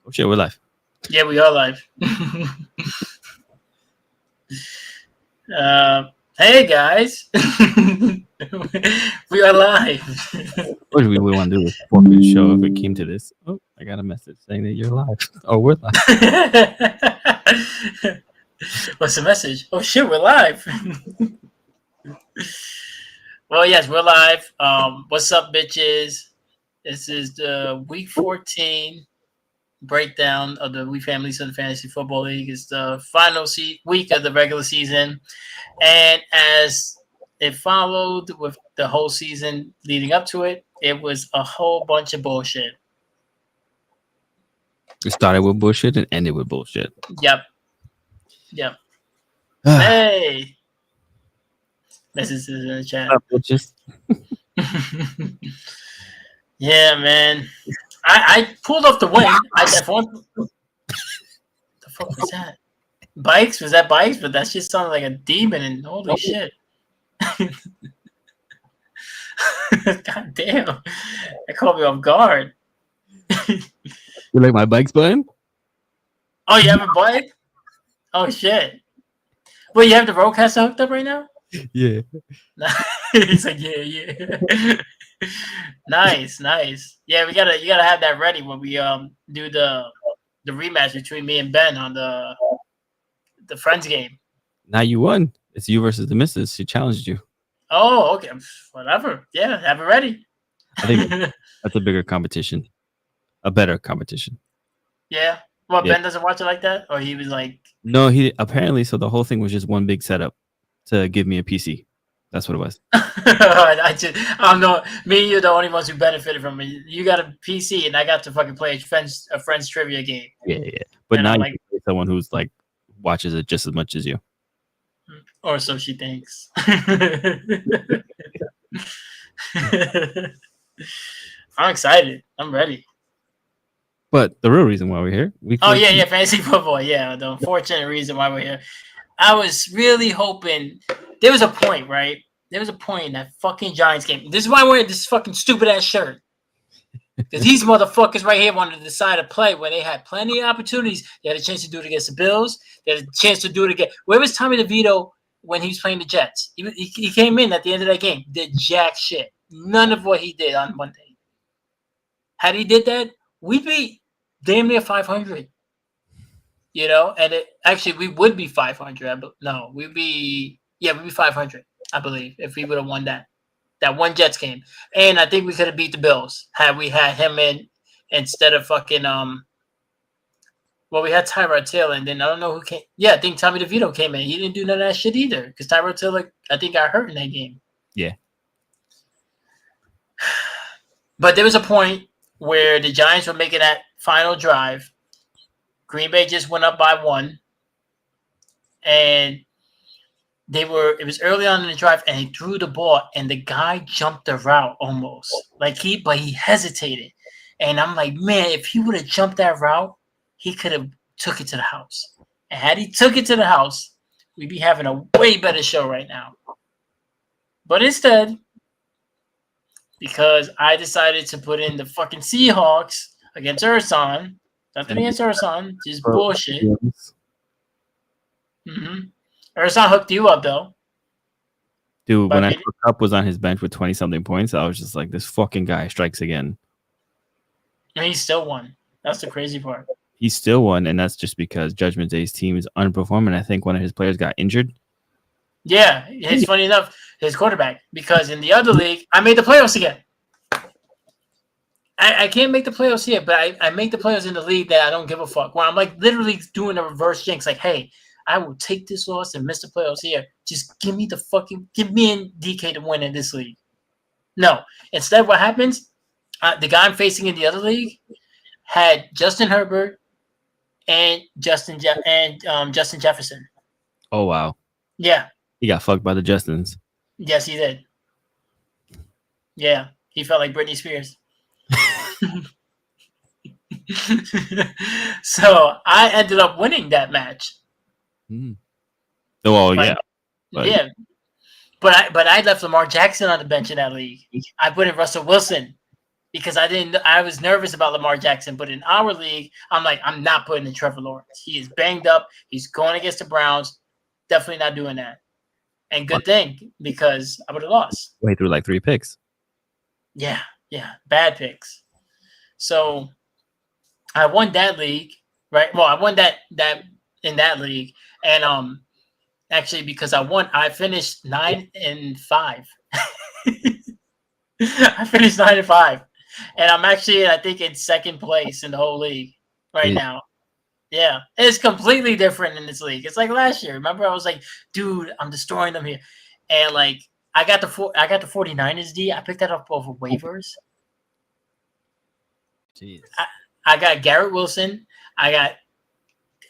Oh shit, we're live. Yeah, we are live. Hey guys, we are live. What do we want to do? Is forfeit the show if it came to this. Oh, I got a message saying that you're live. Oh, we're live. What's the message? Oh shit, we're live. Well, yes, we're live. What's up, bitches? This is the week 14 breakdown of the We Families of the Fantasy Football League. It's the final week of the regular season. And as it followed with the whole season leading up to it, it was a whole bunch of bullshit. It started with bullshit and ended with bullshit. Yep. Hey. Messages in the chat. Yeah, man. I pulled off the win. The fuck was that? Bikes? Was that bikes? But that shit sounded like a demon and holy shit. God damn. That caught me off guard. You like my bikes button? Oh, you have a bike? Oh shit. Wait, you have the roadcaster hooked up right now? Yeah. He's like, yeah. Nice. Yeah, you gotta have that ready when we do the rematch between me and Ben on the Friends game. Now you won. It's you versus the missus. She challenged you. Oh, okay. Whatever. Yeah, have it ready. I think that's a bigger competition. A better competition. Yeah. Well, Ben doesn't watch it like that? Or he was like... No, he apparently, so the whole thing was just one big setup to give me a PC. That's what it was. I'm not... Me and you are the only ones who benefited from it. You got a PC and I got to fucking play a friend's trivia game. Yeah. But and now you can play someone who's like watches it just as much as you. Or so she thinks. I'm excited. I'm ready. But the real reason why we're here... fantasy football. Yeah, the unfortunate reason why we're here. I was really hoping... There was a point, right? There was a point in that fucking Giants game. This is why I'm wearing this fucking stupid-ass shirt. Because these motherfuckers right here wanted to decide to play when they had plenty of opportunities. They had a chance to do it against the Bills. They had a chance to do it again. Where was Tommy DeVito when he was playing the Jets? He came in at the end of that game. Did jack shit. None of what he did on Monday. Had he did that, we'd be damn near 500. You know? And we would be 500. We'd be 500, I believe, if we would have won that one Jets game. And I think we could have beat the Bills had we had him in instead of fucking we had Tyrod Taylor, and then I don't know who came. Yeah, I think Tommy DeVito came in. He didn't do none of that shit either because Tyrod Taylor, I think, got hurt in that game. Yeah. But there was a point where the Giants were making that final drive. Green Bay just went up by 1, and it was early on in the drive, and he threw the ball, and the guy jumped the route almost. But he hesitated. And I'm like, man, if he would have jumped that route, he could have took it to the house. And had he took it to the house, we'd be having a way better show right now. But instead, because I decided to put in the fucking Seahawks against Urson, nothing against Urson, just bullshit. Mm-hmm. Urson hooked you up, though. Dude, when Cup was on his bench with 20-something points, I was just like, this fucking guy strikes again. And he still won. That's the crazy part. He still won, and that's just because Judgment Day's team is underperforming. I think one of his players got injured. Yeah, it's funny enough, his quarterback, because in the other league, I made the playoffs again. I can't make the playoffs here, but I make the playoffs in the league that I don't give a fuck. Where I'm like literally doing a reverse jinx, like, hey, I will take this loss and miss the playoffs here. Just give me and DK to win in this league. No. Instead, what happens? The guy I'm facing in the other league had Justin Herbert and Justin Jefferson. Oh, wow. Yeah. He got fucked by the Justins. Yes, he did. Yeah. He felt like Britney Spears. So I ended up winning that match. Oh, yeah. Yeah. But I left Lamar Jackson on the bench in that league. I put in Russell Wilson. because I was nervous about Lamar Jackson, but in our league, I'm like, I'm not putting in Trevor Lawrence. He is banged up. He's going against the Browns. Definitely not doing that. And good thing, because I would have lost. Way through like 3 picks. Yeah. Bad picks. So I won that league, right? Well, I won that in that league. And actually because I finished 9-5. I finished 9-5. And I'm actually, I think, in second place in the whole league right now. Yeah. It's completely different in this league. It's like last year. Remember, I was like, dude, I'm destroying them here. And like I got the 49ers D. I picked that up over waivers. Jeez. I got Garrett Wilson. I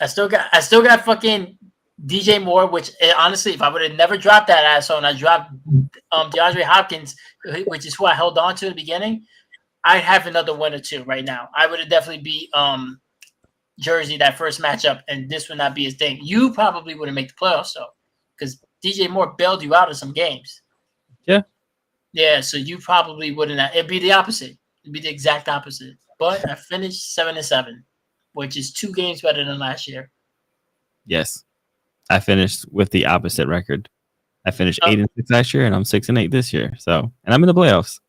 still got fucking DJ Moore, which honestly, if I would have never dropped that asshole and I dropped DeAndre Hopkins, which is who I held on to in the beginning, I'd have another 1 or 2 right now. I would have definitely beat Jersey that first matchup, and this would not be his thing. You probably wouldn't make the playoffs though, because DJ Moore bailed you out of some games. Yeah. Yeah, so you probably wouldn't. It'd be the opposite. It'd be the exact opposite. But I finished 7-7, which is 2 games better than last year. Yes. I finished with the opposite record. I finished 8-6 last year, and I'm 6-8 this year. So, and I'm in the playoffs.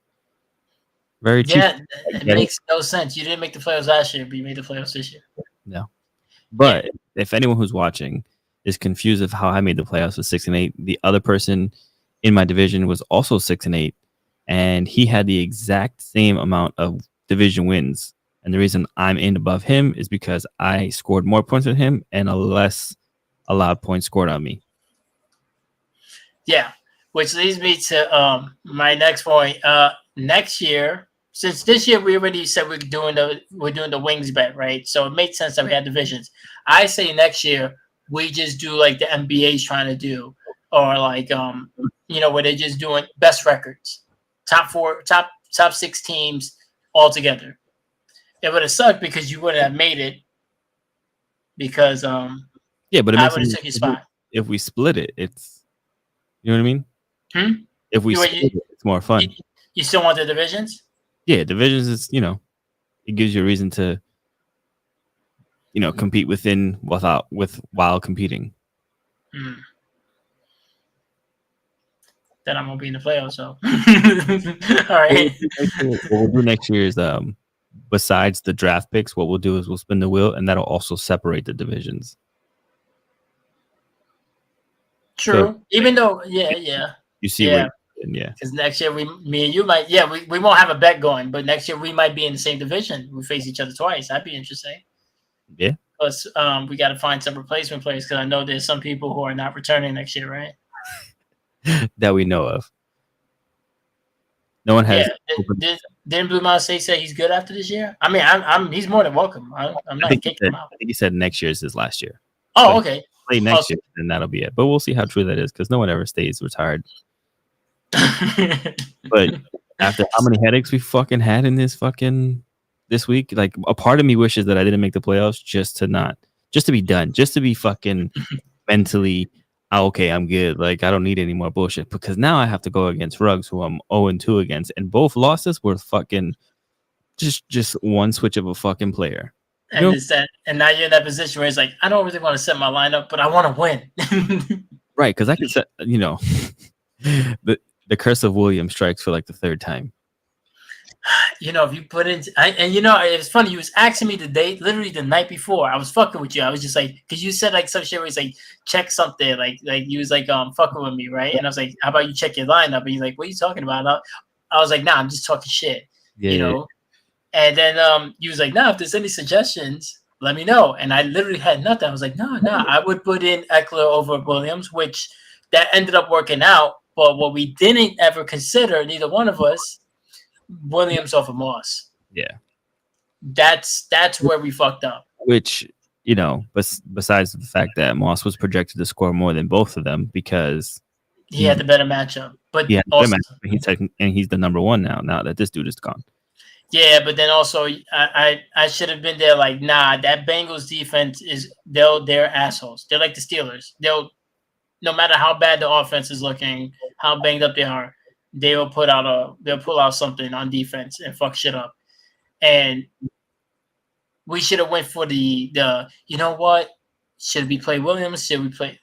Very cheap. Yeah, it makes no sense. You didn't make the playoffs last year, but you made the playoffs this year. No. But if anyone who's watching is confused of how I made the playoffs with 6-8, the other person in my division was also 6-8, and he had the exact same amount of division wins. And the reason I'm in above him is because I scored more points than him and a less allowed points scored on me. Yeah, which leads me to my next point. Next year, since this year we already said we're doing the wings bet, right? So it made sense that we had divisions. I say next year we just do like the NBA's trying to do, or like where they're just doing best records, top 6 teams all together. It would have sucked because you wouldn't have made it, because yeah, but it I makes would have took your spot. If we split it, it's, you know what I mean? If we split it, it's more fun. You still want the divisions? Yeah, divisions is, it gives you a reason to, compete while competing. Then I'm gonna be in the playoffs. So, all right. What we'll do next year is, besides the draft picks, what we'll do is we'll spin the wheel, and that'll also separate the divisions. True. So, even though, yeah. You see, yeah. Because next year me and you might, we won't have a bet going, but next year we might be in the same division. We face each other twice. That'd be interesting. Yeah. Plus, we got to find some replacement players, because I know there's some people who are not returning next year, right? That we know of. No one has. Didn't Blue Mountain State say he's good after this year? I mean, he's more than welcome. I'm not kicking him out. I think he said next year is his last year. Oh, okay. Play next year, and that'll be it. But we'll see how true that is, because no one ever stays retired. But after how many headaches we fucking had in this week, like, a part of me wishes that I didn't make the playoffs just to be done, just to be fucking mentally okay, I'm good. Like, I don't need any more bullshit, because now I have to go against Ruggs, who I'm 0-2 against, and both losses were fucking just one switch of a fucking player. And and now you're in that position where it's like, I don't really want to set my lineup, but I want to win. Right, because I can set, the curse of William strikes for like the 3rd time. If you put in, it was funny. You was asking me literally the night before. I was fucking with you. I was just like, because you said like some shit where it's like, check something, like you was like fucking with me, right? And I was like, how about you check your lineup? And you're like, what are you talking about? I was like, nah, I'm just talking shit, And then you was like, nah, if there's any suggestions, let me know. And I literally had nothing. I was like, no, I would put in Eckler over Williams, which that ended up working out. But what we didn't ever consider, neither one of us, Williams over Moss. Yeah. That's where we fucked up. Which, besides the fact that Moss was projected to score more than both of them, because he had the better matchup. But he's the number 1 now that this dude is gone. Yeah, but then also I should have been there like, nah, that Bengals defense they're assholes. They're like the Steelers. No matter how bad the offense is looking, how banged up they are, they'll pull out something on defense and fuck shit up. And we should have went for the you know what? Should we play Williams? Should we play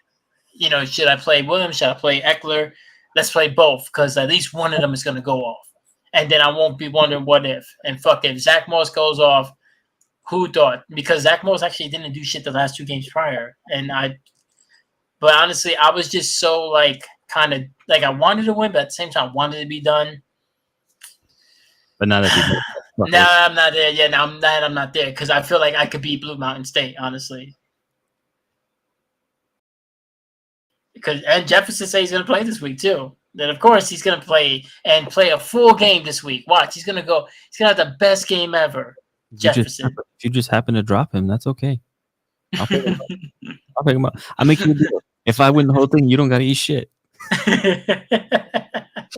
should I play Williams? Should I play Eckler? Let's play both, because at least one of them is gonna go off. And then I won't be wondering what if. And fuck, if Zach Moss goes off, who thought? Because Zach Moss actually didn't do shit the last 2 games prior. But honestly, I was just so kind of I wanted to win, but at the same time, I wanted to be done. But now that no, I'm not there. Yeah, now I'm not there, because I feel like I could beat Blue Mountain State, honestly. And Jefferson says he's going to play this week too. Then of course he's going to play a full game this week. Watch, he's going to have the best game ever. Jefferson. If you just happen to drop him, that's okay. I'll pick him up. I'll make you a deal. If I win the whole thing, you don't got to eat shit.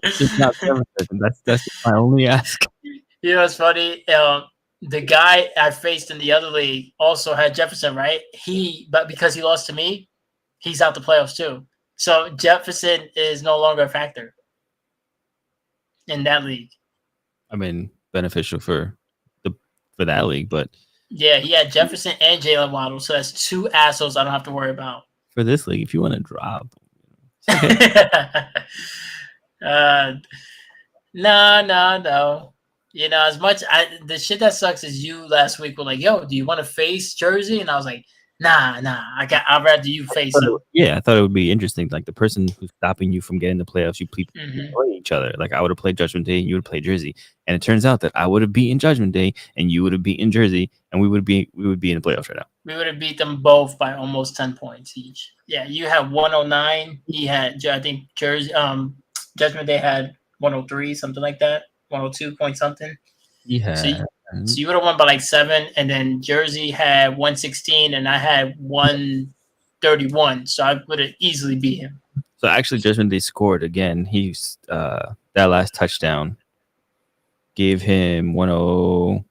It's not Jefferson. That's my only ask. You know what's funny? The guy I faced in the other league also had Jefferson, right? But because he lost to me, he's out the playoffs too. So Jefferson is no longer a factor in that league. I mean, beneficial for that league, but yeah, he had Jefferson and Jalen Waddle, so that's 2 assholes I don't have to worry about. For this league, if you want to drop, okay. No. As much the shit that sucks is you last week were like, "Yo, do you want to face Jersey?" And I was like, Nah. I'd rather you face him. Yeah, I thought it would be interesting. Like the person who's stopping you from getting the playoffs, you play each other. Like I would have played Judgment Day and you would play Jersey. And it turns out that I would have beaten Judgment Day and you would have beaten Jersey, and we would be in the playoffs right now. We would have beat them both by almost 10 points each. Yeah, you had 109. He had, I think, Judgment Day had 103, something like that. 102 point something. Yeah. So you would have won by 7, and then Jersey had 116, and I had 131. So I would have easily beat him. So actually, Judgment Day scored again. He's that last touchdown gave him 1-0. I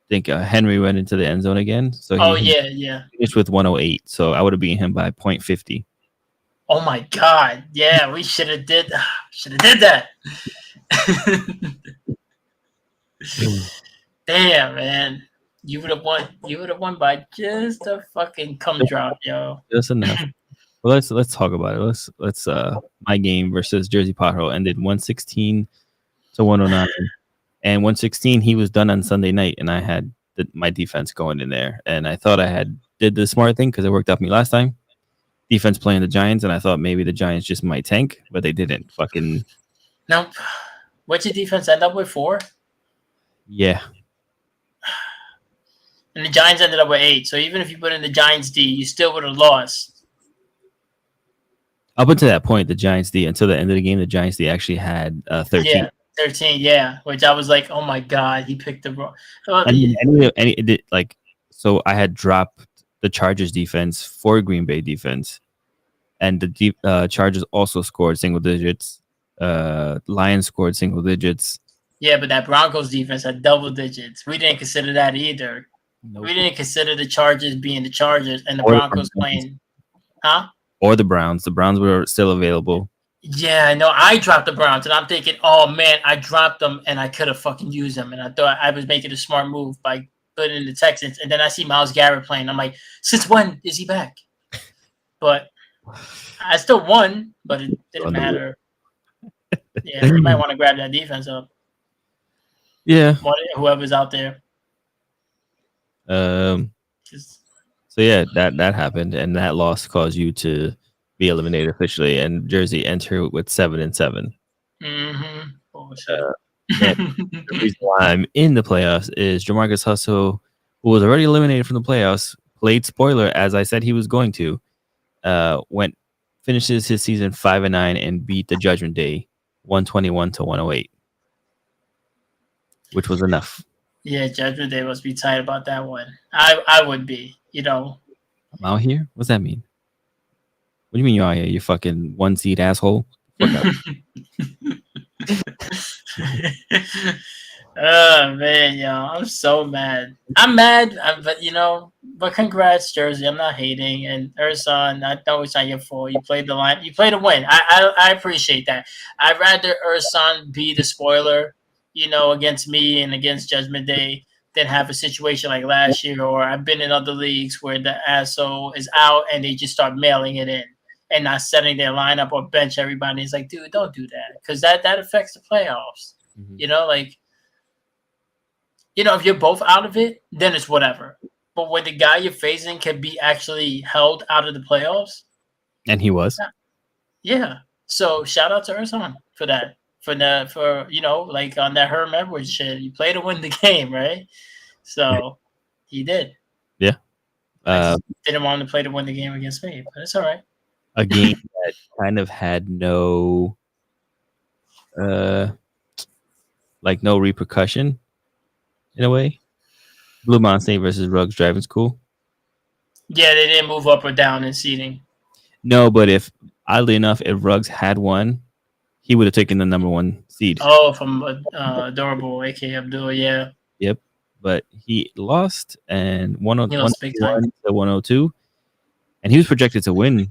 think Henry went into the end zone again. So yeah. Finished with 108. So I would have beaten him by 0.50. Oh my God! Yeah, we should have did that. Damn, man. You would have won. You would have won by just a fucking cum drop, yo. Just enough. Well, let's talk about it. Let's my game versus Jersey Pothole ended 116 to 109. And 116, he was done on Sunday night, and I had my defense going in there. And I thought I did the smart thing because it worked out for me last time. Defense playing the Giants, and I thought maybe the Giants just might tank, but they didn't. Fucking nope. What'd your defense end up with, 4? Yeah. And the Giants ended up with 8. So even if you put in the Giants D, you still would have lost. Up until that point, the Giants D, until the end of the game, the Giants D actually had 13. Yeah, 13, yeah. Which I was like, oh my God, he picked the wrong. So I had dropped the Chargers defense for Green Bay defense, and the Chargers also scored single digits. Lions scored single digits. Yeah, but that Broncos defense had double digits. We didn't consider that either. Nope. We didn't consider the Chargers being the Chargers and the Broncos playing. Huh? Or the Browns. The Browns were still available. Yeah, no, I dropped the Browns, and I'm thinking, oh man, I dropped them, and I could have fucking used them, and I thought I was making a smart move by putting in the Texans, and then I see Myles Garrett playing. I'm like, since when is he back? But I still won, but it didn't matter. Yeah, you might want to grab that defense up. Yeah, whoever's out there. So yeah, that happened, and that loss caused you to be eliminated officially, and Jersey enter with 7-7. Mm-hmm. The reason why I'm in the playoffs is Jamarcus Russell, who was already eliminated from the playoffs, played spoiler as I said he was going to. Finishes his season 5-9 and beat the Judgment Day 121 to 108, which was enough. Yeah, Judgment Day must be tight about that one. I would be, I'm out here? What's that mean? What do you mean you're out here? You fucking 1 seed asshole? Oh man, yo, I'm so mad. I'm mad, but congrats, Jersey. I'm not hating. And Urson, I know it's not your fault. You played the line. You played to win. I appreciate that. I'd rather Urson be the spoiler, against me and against Judgment Day than have a situation like last year. Or I've been in other leagues where the asshole is out and they just start mailing it in and not setting their lineup or bench everybody. It's like, dude, don't do that because that affects the playoffs. Like. If you're both out of it, then it's whatever. But when the guy you're facing can be actually held out of the playoffs, and he was, yeah. So shout out to Urson for that. For like on that Herm Edwards shit, you play to win the game, right? So he did. Yeah. I just didn't want him to play to win the game against me, but it's all right. A game that kind of had no, no repercussion in a way. Blue Mountain State versus Rugs Driving School. Yeah, they didn't move up or down in seeding. No, but oddly enough, if Ruggs had won, he would have taken the number 1 seed. Oh, from Adorable, aka Abdul, yeah. Yep. But he lost and He lost big time. to 102. And he was projected to win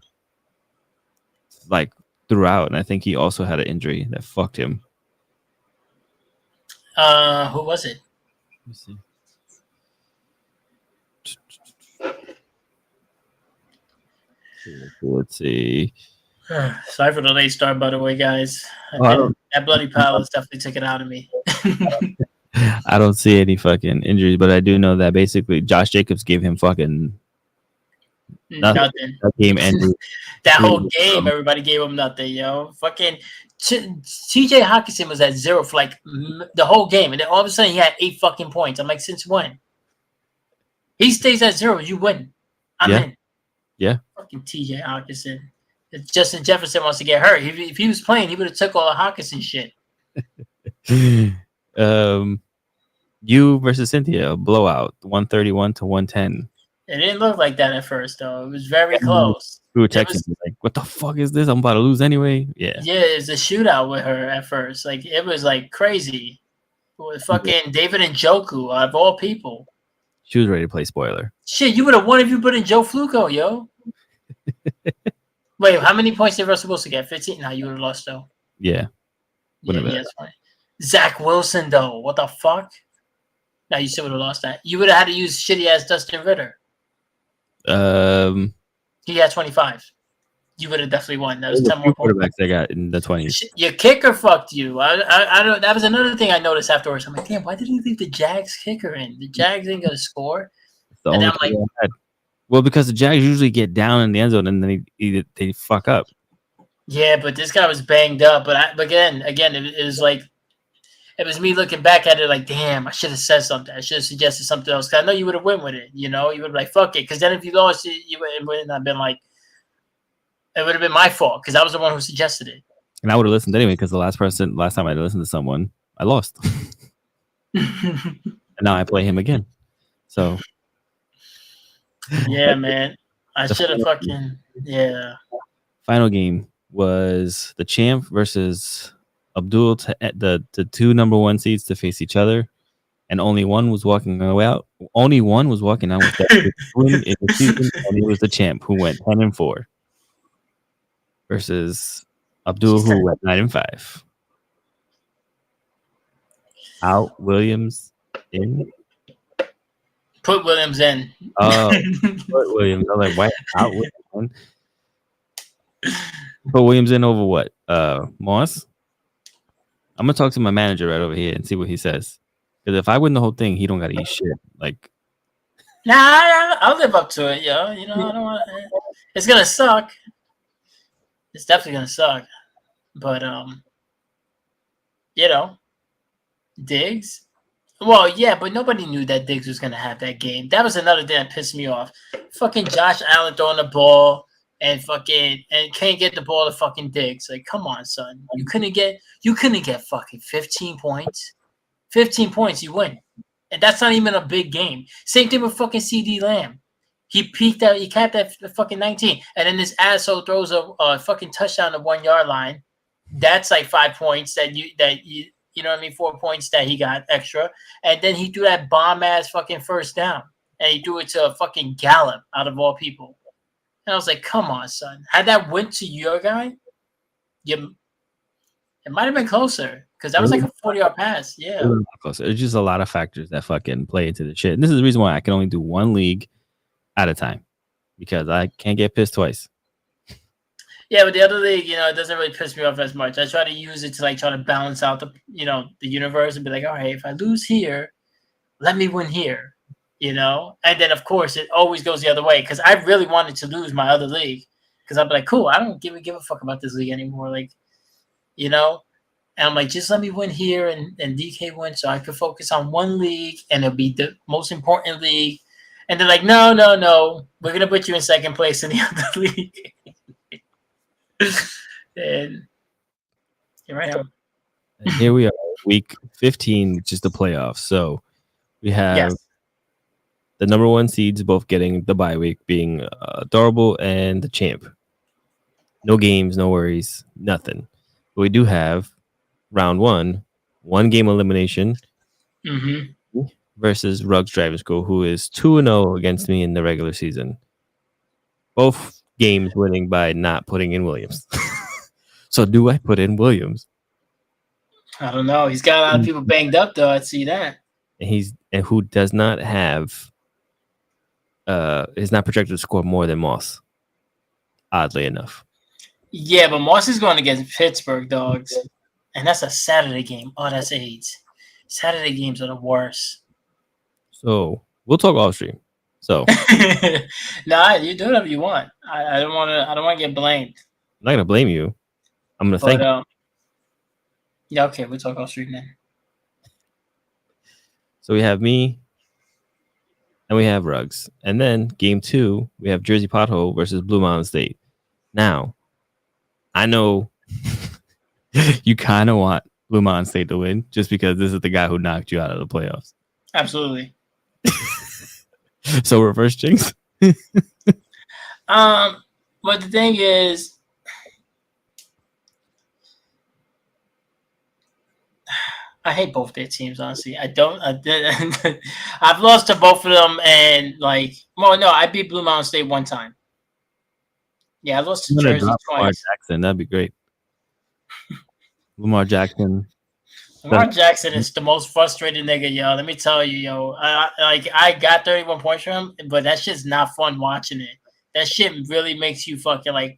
like throughout. And I think he also had an injury that fucked him. Who was it? Let me see. Let's see. Sorry for the late start, by the way, guys. That bloody palace definitely took it out of me. I don't see any fucking injuries, but I do know that basically Josh Jacobs gave him fucking nothing. That game ended. That whole game, everybody gave him nothing, yo. Fucking TJ Hawkinson was at 0 for like the whole game, and then all of a sudden he had 8 fucking points. I'm like, since when? He stays at 0, you win. I'm in. Yeah. Fucking TJ Hawkinson. If Justin Jefferson wants to get hurt, if he was playing, he would have took all the Hawkinson shit. You versus Cynthia, blowout, 131 to 110. It didn't look like that at first, though. It was very close. We were texting like, "What the fuck is this? I'm about to lose anyway." Yeah. Yeah, it was a shootout with her at first. Like it was like crazy. With fucking David Njoku, of all people. She was ready to play spoiler. Shit, you would have won if you put in Joe Fluco, yo. Wait, how many points did Russ supposed to get? 15? No, you would have lost, though. Yeah. Yeah, that's fine. Zach Wilson, though. What the fuck? No, you still would have lost that. You would have had to use shitty-ass Dustin Ritter. He had 25. You would have definitely won. That was 10 more points. Quarterbacks they got in the 20s. Your kicker fucked you. I don't. That was another thing I noticed afterwards. I'm like, damn, why didn't he leave the Jags kicker in? The Jags ain't gonna score. And then I'm like, well, because the Jags usually get down in the end zone and then they fuck up. Yeah, but this guy was banged up. But again, it was like, it was me looking back at it like, damn, I should have said something. I should have suggested something else. Cause I know you would have went with it. You would have been like, fuck it. Because then if you lost, it would have been like, it would have been my fault because I was the one who suggested it. And I would have listened anyway because the last time I listened to someone, I lost. And now I play him again. So. Yeah, man. I should have fucking, yeah. Final game was the champ versus Abdul, the 2 number 1 seeds to face each other. And only one was walking out. Only one was walking out with that win in the season, and it was the champ who went 10-4 versus Abdul, who went 9-5. Out Williams in. Put Williams in. Oh, put Williams. I was like, why out Williams? Put Williams in over what? Moss? I'm gonna talk to my manager right over here and see what he says. Because if I win the whole thing, he don't gotta eat shit. Like, nah, I'll live up to it, yo. I don't want. It's gonna suck. It's definitely gonna suck. But Diggs. Well, yeah, but nobody knew that Diggs was gonna have that game. That was another thing that pissed me off. Fucking Josh Allen throwing the ball and can't get the ball to fucking Diggs. Like, come on, son. You couldn't get fucking 15 points. 15 points, you win. And that's not even a big game. Same thing with fucking CD Lamb. He peaked out, he capped at fucking 19. And then this asshole throws a fucking touchdown to 1 yard line. That's like 5 points that You know what I mean? 4 points that he got extra, and then he threw that bomb ass fucking first down, and he threw it to a fucking Gallup out of all people. And I was like, come on, son. Had that went to your guy, it might have been closer because that was like a 40-yard pass. Yeah. There's just a lot of factors that fucking play into the shit. And this is the reason why I can only do one league at a time because I can't get pissed twice. Yeah, but the other league, it doesn't really piss me off as much. I try to use it to like try to balance out the universe and be like, all right, if I lose here, let me win here, And then of course it always goes the other way because I really wanted to lose my other league because I'm like, cool, I don't give a fuck about this league anymore, like, And I'm like, just let me win here and DK win so I can focus on one league and it'll be the most important league. And they're like, no, we're gonna put you in second place in the other league. And here I am. And here we are, week 15, which is the playoffs. So we have the number one seeds both getting the bye week, being Adorable and the champ. No games, no worries, nothing. But we do have round one game elimination versus Ruggs Driving School, who is 2-0 against me in the regular season. Both games winning by not putting in Williams. So do I put in Williams? I don't know. He's got a lot of people banged up, though. I see that. And who does not have is not projected to score more than Moss. Oddly enough. Yeah, but Moss is going against Pittsburgh Dogs. And that's a Saturday game. Oh, that's AIDS. Saturday games are the worst. So we'll talk off stream. So nah, you do whatever you want. I don't want to get blamed. I'm not gonna blame you. I'm gonna thank you. Yeah, okay, we'll talk off stream then. So we have me and we have Ruggs. And then game 2, we have Jersey Pothole versus Blue Mountain State. Now, I know you kind of want Blue Mountain State to win just because this is the guy who knocked you out of the playoffs. Absolutely. So reverse jinx. But the thing is, I hate both their teams, honestly. I've lost to both of them, and I beat Blue Mountain State one time. Yeah, I lost to Jersey twice. Lamar Jackson, that'd be great. Lamar Jackson. Lamar Jackson is the most frustrated nigga, yo. Let me tell you, yo. I got 31 points from him, but that shit's not fun watching it. That shit really makes you fucking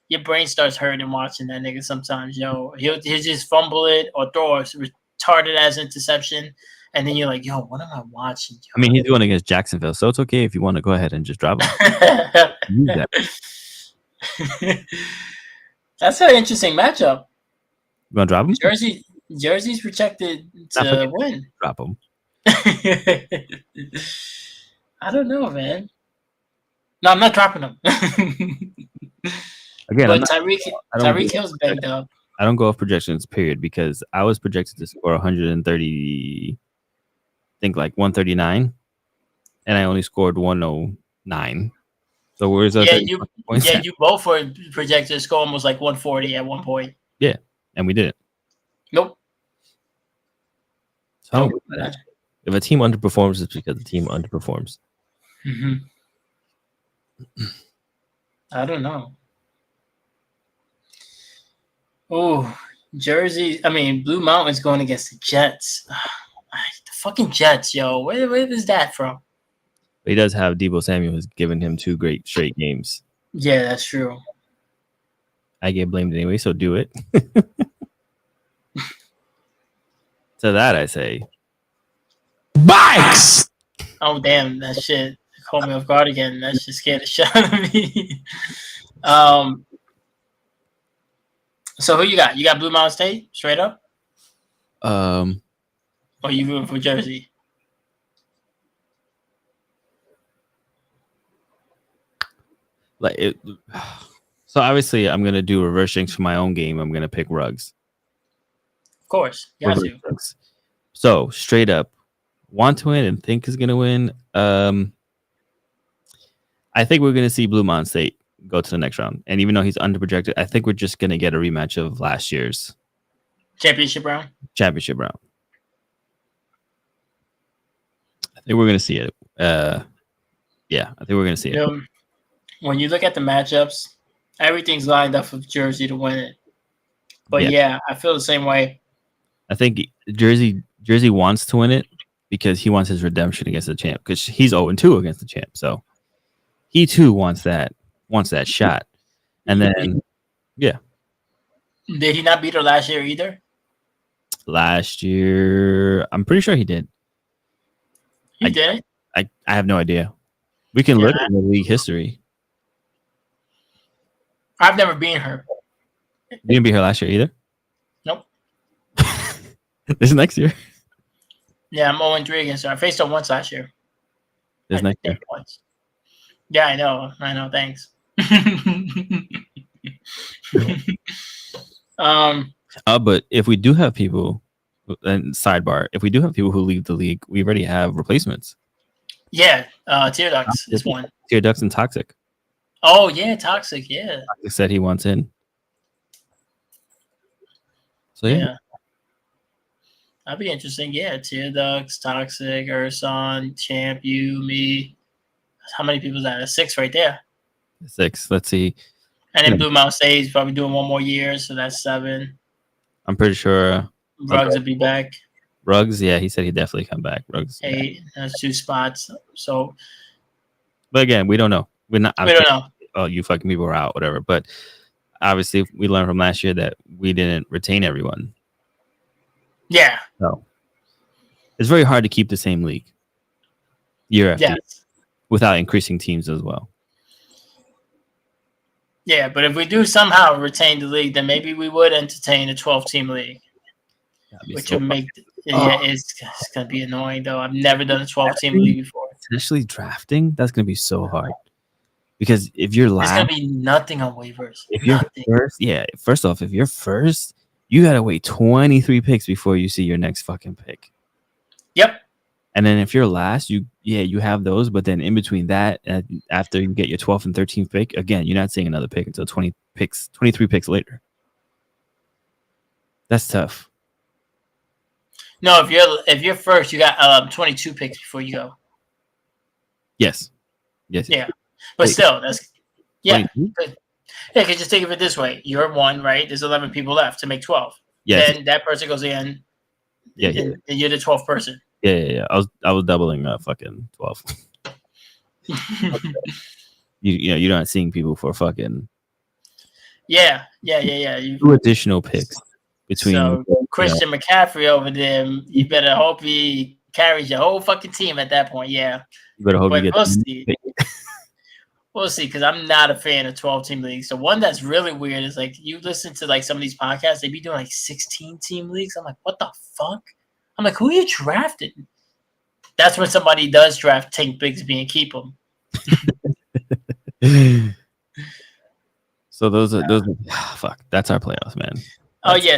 your brain starts hurting watching that nigga sometimes, yo. He'll just fumble it or throw a retarded ass interception, and then you're like, yo, what am I watching? Yo? I mean, he's going against Jacksonville, so it's okay if you want to go ahead and just drop him. Use that. That's an interesting matchup. You want to drop him? Jersey's projected to win. Drop him. I don't know, man. No, I'm not dropping him. Again, but Tyreek Hill's banged up. I don't go off projections, period, because I was projected to score 130, I think 139, and I only scored 109. So where's that? You both were projected to score almost 140 at one point. Yeah, and we didn't. Nope. So if a team underperforms, it's because the team underperforms. Mm-hmm. I don't know. Oh, Blue Mountain's going against the Jets. The fucking Jets, yo. Where is that from? But he does have Deebo Samuel, who's given him 2 great straight games. Yeah, that's true. I get blamed anyway, so do it. To that, I say, bikes! Oh, damn, that shit caught me off guard again. That shit scared the shit out of me. So who you got? You got Blue Mountain State, straight up? Or you rooting for Jersey? So obviously, I'm gonna do reverse jinx for my own game. I'm gonna pick Ruggs. Of course, you have to. So straight up, want to win and think is gonna win. I think we're gonna see Blue Mountain State go to the next round. And even though he's underprojected, I think we're just gonna get a rematch of last year's. Championship round. Championship round. I think we're gonna see it. Yeah, I think we're gonna see it. When you look at the matchups, everything's lined up for Jersey to win it. But yeah, I feel the same way. I think Jersey wants to win it because he wants his redemption against the champ, because he's 0-2 against the champ. So he too wants that shot. And then did he not beat her last year either? Last year, I'm pretty sure he did. He did? I have no idea. We can look in the league history. I've never beaten her. You didn't beat her last year either? Nope. This next year? Yeah, I'm 0-3 against her. I faced her once last year. This next year? Once. Yeah, I know. Thanks. But if we do have people, and sidebar, if we do have people who leave the league, we already have replacements. Yeah, Tear Ducks is one. Tear Ducks and Toxic. Oh yeah, Toxic. Yeah. Toxic said he wants in. So yeah. That'd be interesting. Yeah, Tear Ducks, Toxic, Urson, Champ, you, me. How many people is that? That's 6 right there. 6. Let's see. And then Blue Mountain Stage probably doing one more year, so that's 7. I'm pretty sure Ruggs will be back. Ruggs, yeah, he said he'd definitely come back. Ruggs 8. That's 2 spots. So, but again, we don't know. We don't know. Oh, you fucking people are out, whatever. But obviously, we learned from last year that we didn't retain everyone. Yeah. So it's very hard to keep the same league year after year without increasing teams as well. Yeah, but if we do somehow retain the league, then maybe we would entertain a 12-team league, which would make it's going to be annoying though. I've never done a 12-team league before. Especially drafting, that's going to be so hard because if you're last, there's going to be nothing on waivers. If you're first, first off, if you're first, you got to wait 23 picks before you see your next fucking pick. Yep. And then if you're last, you have those, but then in between that, after you get your 12th and 13th pick, again, you're not seeing another pick until 23 picks later. That's tough. No, if you're first, you got 22 picks before you go. Yes. Yeah, but still, that's because just think of it this way: you're 1, right? There's 11 people left to make 12. Yes. Then that person goes in. Yeah. And you're the 12th person. Yeah. I was doubling fucking 12. You're not seeing people for fucking. Yeah. 2 additional picks between. So Christian McCaffrey over there, you better hope he carries your whole fucking team at that point. Yeah. You better hope you get. We'll see, because I'm not a fan of 12-team leagues. The one that's really weird is like you listen to like some of these podcasts, they be doing like 16-team leagues. I'm like, what the fuck? I'm like, who are you drafting? That's when somebody does draft Tank Bigsby and keep him. So those are fuck. That's our playoffs, man.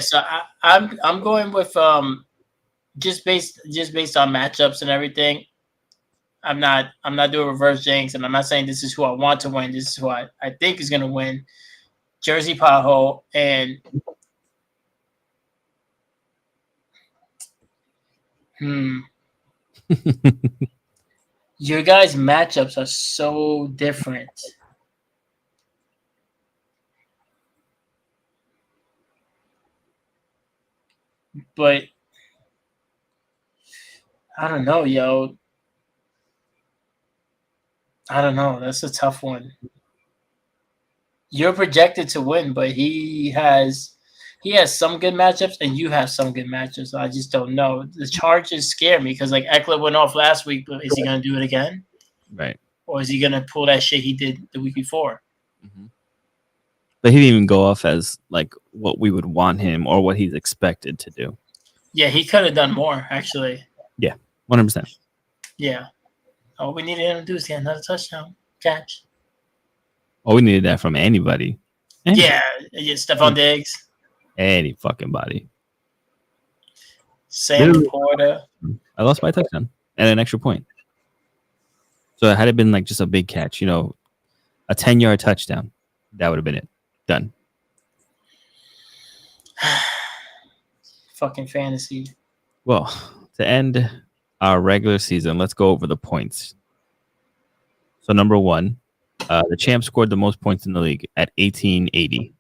So I'm going with just based on matchups and everything. I'm not doing reverse jinx, and I'm not saying this is who I want to win. This is who I think is going to win. Jersey Pothole and your guys' matchups are so different. But I don't know, yo. I don't know. That's a tough one. You're projected to win, but he has some good matchups, and you have some good matchups. I just don't know. The Chargers scare me because like Eckler went off last week, but is he going to do it again? Right. Or is he going to pull that shit he did the week before? Mm-hmm. But he didn't even go off as like what we would want him or what he's expected to do. Yeah, he could have done more, actually. Yeah, 100%. Yeah. All we needed him to do is get another touchdown catch. Oh, we needed that from anybody. Yeah, Stephon Diggs. Any fucking body. Sam Porter. I lost my touchdown and an extra point. So had it been like just a big catch, a 10-yard touchdown, that would have been it. Done. fucking fantasy. Well, to end our regular season, let's go over the points. So number one, the champ scored the most points in the league at 1880.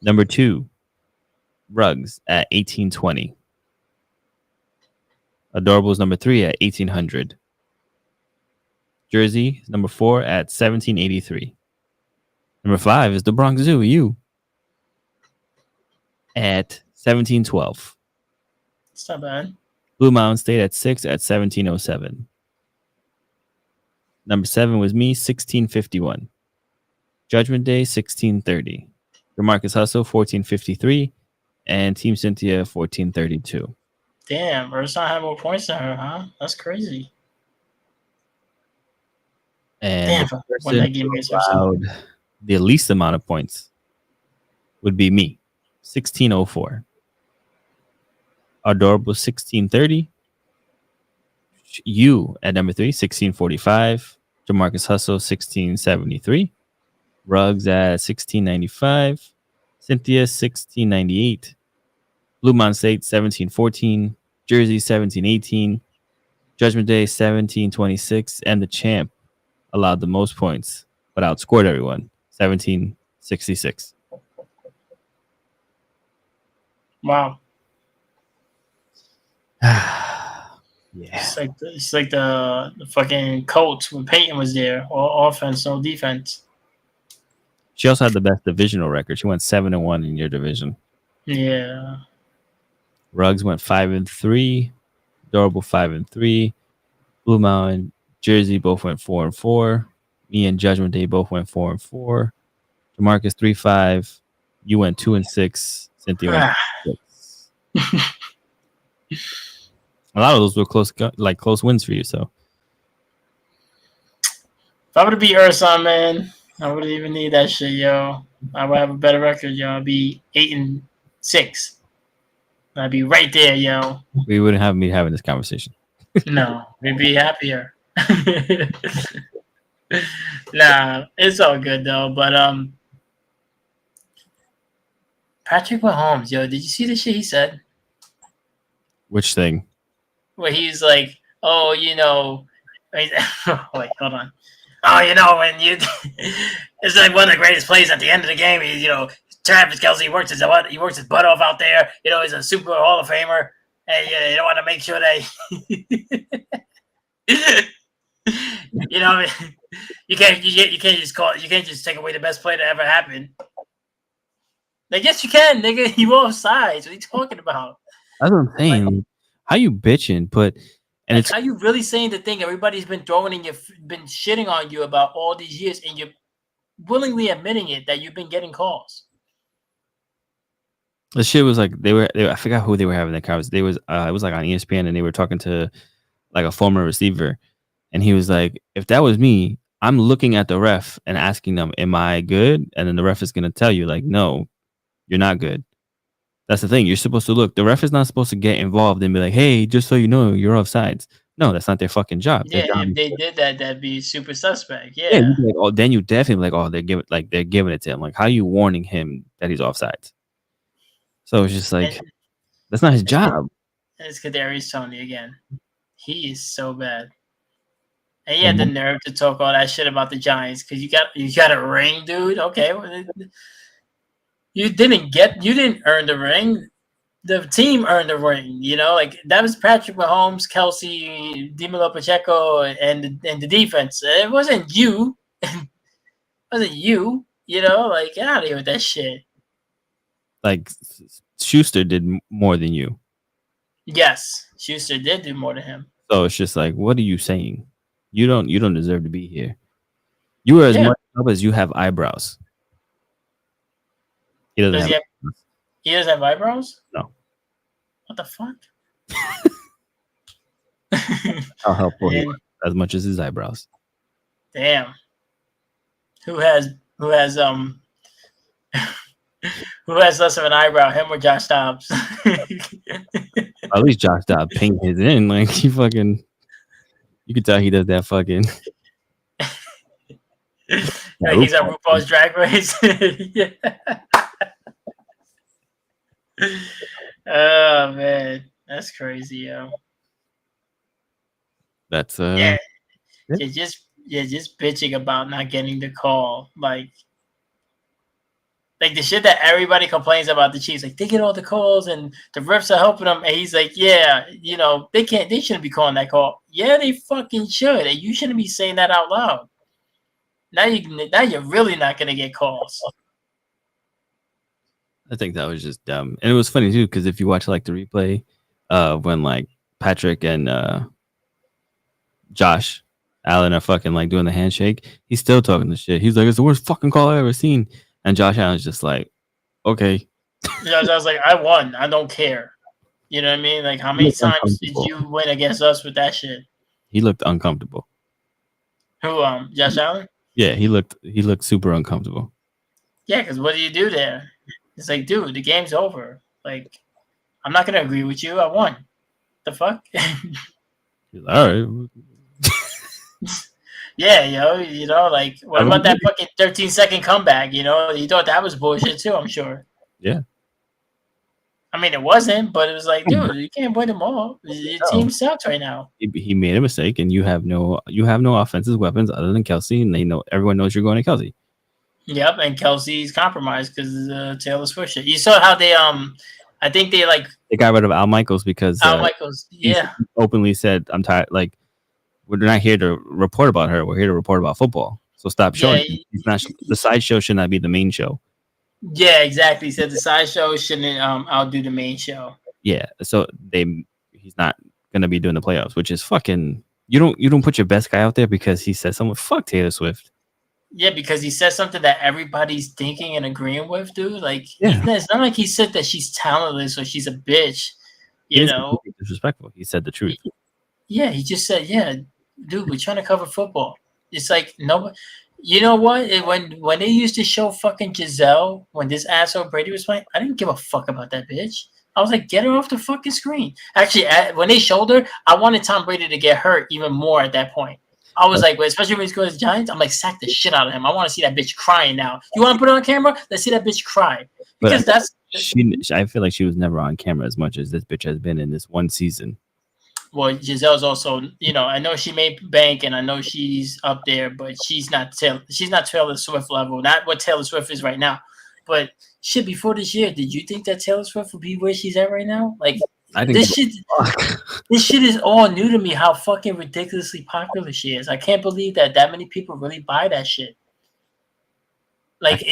Number two, Ruggs at 1820. Adorable's number three at 1800. Jersey is number four at 1783. Number five is the Bronx Zoo, you, at 1712. It's not bad. Blue Mountain State at 6 at 1707. Number 7 was me, 1651. Judgment Day, 1630. DeMarcus Hustle, 1453. And Team Cynthia, 1432. Damn, Urson had more points than her, huh? That's crazy. And Damn, the when that person game who against Urson. allowed the least amount of points would be me, 1604. Adorable, 1630. You at number 3, 1645. DeMarcus Hustle, 1673. Ruggs at 1695. Cynthia, 1698. Blue Mountain State, 1714. Jersey, 1718. Judgment Day, 1726. And the champ allowed the most points, but outscored everyone, 1766. Wow. Yeah. It's like the fucking Colts when Peyton was there. All offense, no defense. She also had the best divisional record. She went 7-1 in your division. Yeah. Ruggs went 5-3. Adorable 5-3. Blue Mountain, Jersey both went 4-4. Me and Judgment Day both went 4-4. DeMarcus 3-5. You went 2-6. Cynthia went 6. A lot of those were close wins for you. So if I would be Urson, man, I wouldn't even need that shit, yo. I would have a better record, yo. I'd be 8-6. I'd be right there, yo. We wouldn't have me having this conversation. No, we'd be happier. Nah, it's all good though. But Patrick Mahomes, yo, did you see the shit he said? Which thing? Where he's like, oh, you know, wait, hold on. Oh, you know, when you, it's like one of the greatest plays at the end of the game. You know, Travis Kelce works his butt off out there. You know, he's a Super Bowl Hall of Famer, and you don't want to make sure that, you know, you can't just take away the best play that ever happened. Like, yes, you can, nigga. You offsides. What are you talking about? That's what I'm saying. Like, how you bitching? But and like, it's how you really saying the thing everybody's been throwing in been shitting on you about all these years, and you're willingly admitting it that you've been getting calls. The shit was like they were I forgot who they were having that conversation. It was like on ESPN, and they were talking to like a former receiver, and he was like, if that was me, I'm looking at the ref and asking them, am I good? And then the ref is gonna tell you like, no, you're not good. That's the thing. You're supposed to look. The ref is not supposed to get involved and be like, hey, just so you know, you're offsides. No, that's not their fucking job. Yeah, job if they did that, that'd be super suspect. Yeah. Like, oh, then you definitely like, oh, they're giving it to him. Like, how are you warning him that he's offsides? So it's just like, that's not his job. And it's Kadarius Toney again. He is so bad. And he had the nerve to talk all that shit about the Giants because you got a ring, dude. Okay, well, you didn't earn the ring. The team earned the ring. You know, like that was Patrick Mahomes, Kelce, Dimelo Pacheco, and the defense. It wasn't you. It wasn't you. You know, like get out of here with that shit. Like Schuster did more than you. Yes, Schuster did do more than him. So it's just like, what are you saying? You don't deserve to be here. You are as much up as you have eyebrows. He doesn't have eyebrows. He doesn't have eyebrows? No. What the fuck? How helpful he was, as much as his eyebrows. Damn. Who has who has less of an eyebrow, him or Josh Dobbs? At least Josh Dobbs paint his in. Like he fucking, you can tell he does that fucking. Like he's at RuPaul's Drag Race. Yeah. Oh man, that's crazy, yo. That's Yeah, yeah. just bitching about not getting the call, like the shit that everybody complains about the Chiefs. Like they get all the calls and the refs are helping them, and he's like, yeah, they shouldn't be calling that call. Yeah, they fucking should, and you shouldn't be saying that out loud. Now you're really not gonna get calls. I think that was just dumb, and it was funny too because if you watch like the replay, when like Patrick and Josh Allen are fucking like doing the handshake, he's still talking the shit. He's like, "It's the worst fucking call I ever seen," and Josh Allen's just like, "Okay." I was like, I won. I don't care. You know what I mean? Like, how He many looked times did uncomfortable. you win against us with that shit? He looked uncomfortable. Who? Josh Allen? Yeah, he looked super uncomfortable. Yeah, because what do you do there? It's like, dude, the game's over. Like, I'm not gonna agree with you. I won. The fuck? He's like, all right. Yeah, like, what about that fucking 13-second comeback? You thought that was bullshit too, I'm sure. Yeah. I mean, it wasn't, but it was like, dude, you can't win them all. Your team sucks right now. He made a mistake, and you have no offensive weapons other than Kelsey, and everyone knows you're going to Kelsey. Yep, and Kelsey's compromised because of Taylor Swift shit. You saw how they I think they got rid of Al Michaels because Al Michaels. Yeah, he openly said, "I'm tired. Like, we're not here to report about her. We're here to report about football. So stop showing. yeah, He's not the sideshow should not be the main show." yeah, exactly. He said the sideshow shouldn't outdo the main show. Yeah. So he's not gonna be doing the playoffs, which is fucking. You don't put your best guy out there because he said someone fuck Taylor Swift. Yeah, because he said something that everybody's thinking and agreeing with, dude. Like, Yeah. it's not like he said that she's talentless or she's a bitch. You know, disrespectful. He said the truth. Yeah, he just said, "Yeah, dude, we're trying to cover football." It's like nobody. You know what? When they used to show fucking Giselle when this asshole Brady was playing, I didn't give a fuck about that bitch. I was like, get her off the fucking screen. Actually, when they showed her, I wanted Tom Brady to get hurt even more at that point. I was like, especially when he's going to the Giants, I'm like, sack the shit out of him. I want to see that bitch crying now. You want to put it on camera? Let's see that bitch cry. Because I feel like she was never on camera as much as this bitch has been in this one season. Well, Giselle's also, I know she made bank and I know she's up there, but she's not Taylor Swift level. Not what Taylor Swift is right now. But shit, before this year, did you think that Taylor Swift would be where she's at right now? Like, this shit is all new to me, how fucking ridiculously popular she is. I can't believe that many people really buy that shit. Like,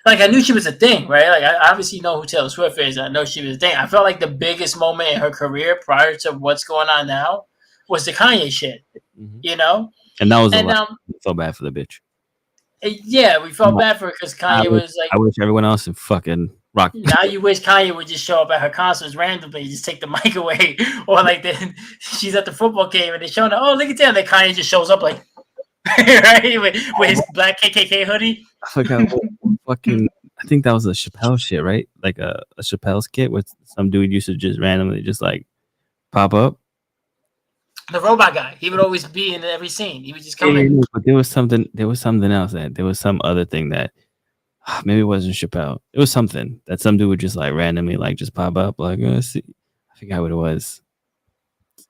like, I knew she was a thing, right? Like, I obviously know who Taylor Swift is. I know she was a thing. I felt like the biggest moment in her career prior to what's going on now was the Kanye shit, And that was so bad for the bitch. Yeah, we felt bad for her because Kanye was like... I wish everyone else in fucking rock. Now you wish Kanye would just show up at her concerts randomly, just take the mic away. Or like then she's at the football game and they're showing her, oh, look at that. And then Kanye just shows up like, right, with his black KKK hoodie. I forgot fucking... I think that was a Chappelle shit, right? Like a Chappelle skit where some dude used to just randomly just like pop up. The robot guy. He would always be in every scene. He would just come in. But there was something else there was some other thing that maybe it wasn't Chappelle. It was something that some dude would just like randomly like just pop up like, see. I forgot what it was.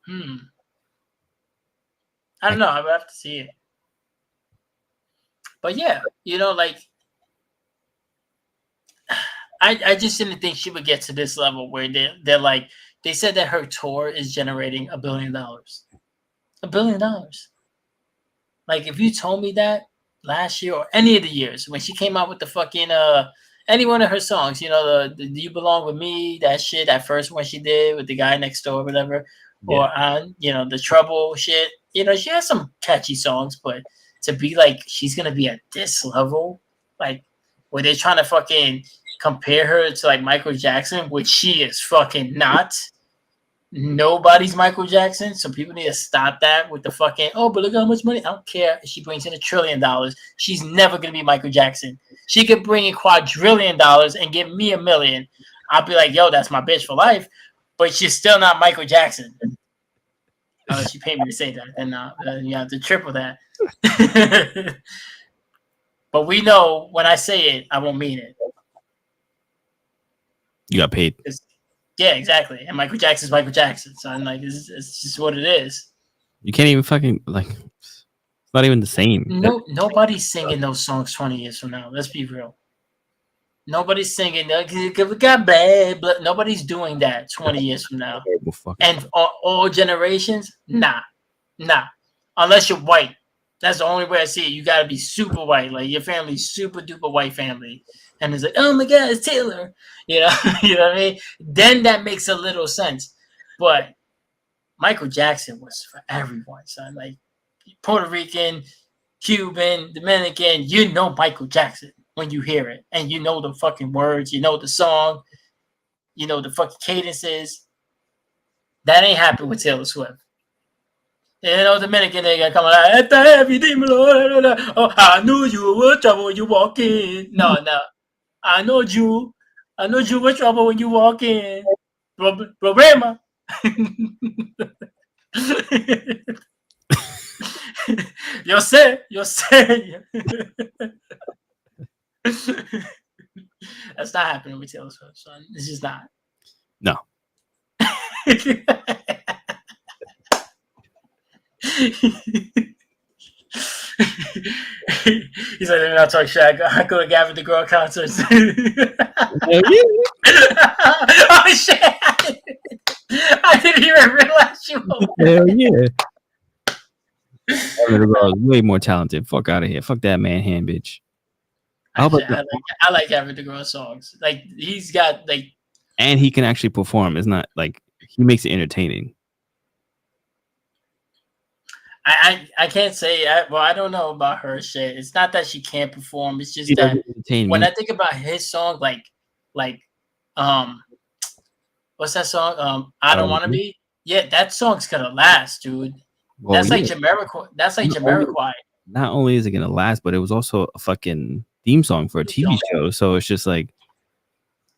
I don't know. I would have to see it. But yeah, like, I just didn't think she would get to this level where they're like, they said that her tour is generating $1 billion. $1 billion. Like, if you told me that last year or any of the years when she came out with the fucking any one of her songs, the You Belong With Me, that shit, that first one she did with the guy next door, whatever, or on the Trouble shit, she has some catchy songs, but to be like she's gonna be at this level, like where they're trying to fucking compare her to like Michael Jackson, which she is fucking not. Nobody's Michael Jackson, so people need to stop that with the fucking, oh, but look how much money. I don't care if she brings in $1 trillion. She's never gonna be Michael Jackson. She could bring in $250 and give me $1 million. I'll be like, yo, that's my bitch for life. But she's still not Michael Jackson. Unless you pay me to say that, then you have to triple that. But we know when I say it, I won't mean it. You got paid. Yeah, exactly. And Michael Jackson's Michael Jackson. So I'm like, it's just what it is. You can't even fucking like. It's not even the same. Nobody's singing those songs 20 years from now. Let's be real. Nobody's singing. We got bad, but nobody's doing that 20 years from now. And all generations, nah. Unless you're white. That's the only way I see it. You got to be super white. Like your family's super duper white family. And it's like, oh my God, it's Taylor. You know what I mean? Then that makes a little sense. But Michael Jackson was for everyone, son. Like Puerto Rican, Cuban, Dominican, you know Michael Jackson when you hear it. And you know the fucking words, you know the song, you know the fucking cadences. That ain't happened with Taylor Swift. You know, Dominican nigga coming out, oh, I knew you were trouble when you walk in. No. I know you were trouble when you walk in. Problema. Yo sé. That's not happening with Taylor Swift, son. It's just not. No. He's like, let me not talk shit. I go to Gavin DeGraw concerts. Oh shit! I didn't even realize you. Hell yeah! Gavin DeGraw is way more talented. Fuck out of here. Fuck that man hand bitch. I like Gavin DeGraw songs. Like he's got like, and he can actually perform. It's not like he makes it entertaining. I can't say. I don't know about her shit. It's not that she can't perform. It's just that when I think about his song, like, what's that song? I Don't Want to Be. Yeah, that song's gonna last, dude. Well, that's like Jamiroquai. That's like Jamiroquai. Not only is it gonna last, but it was also a fucking theme song for a TV show. So it's just like